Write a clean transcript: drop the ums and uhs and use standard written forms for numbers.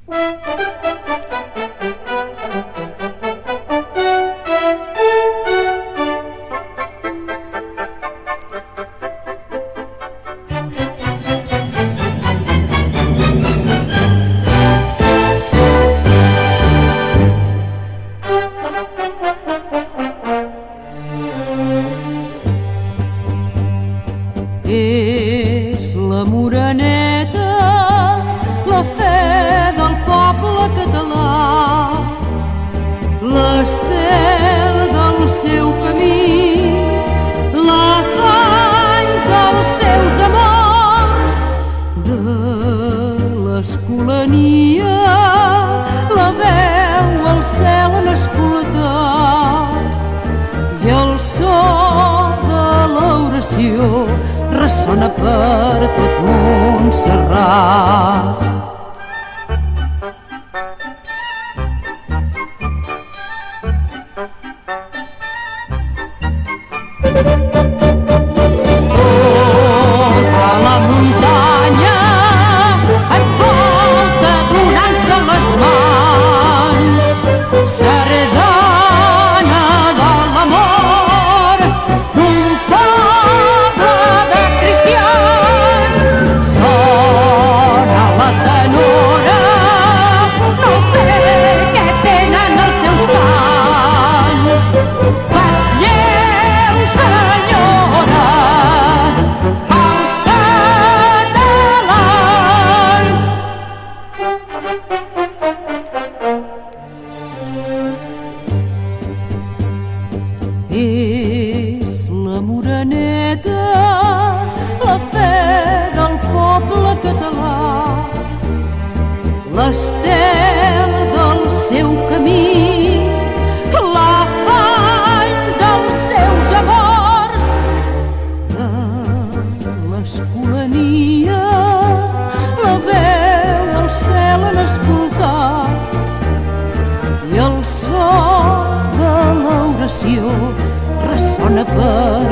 És la Moreneta, la fe del poble català, l'estel del seu camí, l'afany dels seus amors. De l'escolania la veu al cel en escoltat i el so de l'oració ressona per tot Montserrat. Tota la muntanya envolta donant-se les mans, sardana de l'amor d'un poble de cristians. Sona la tenora, no sé què tenen els seus cants. Batlleu, senyora, els catalans. És la Moreneta, la fe del poble català, l'estel del seu camí, l'afany dels seus amors. De l'escolania la veu al cel en escoltat i el so de l'oració ressona per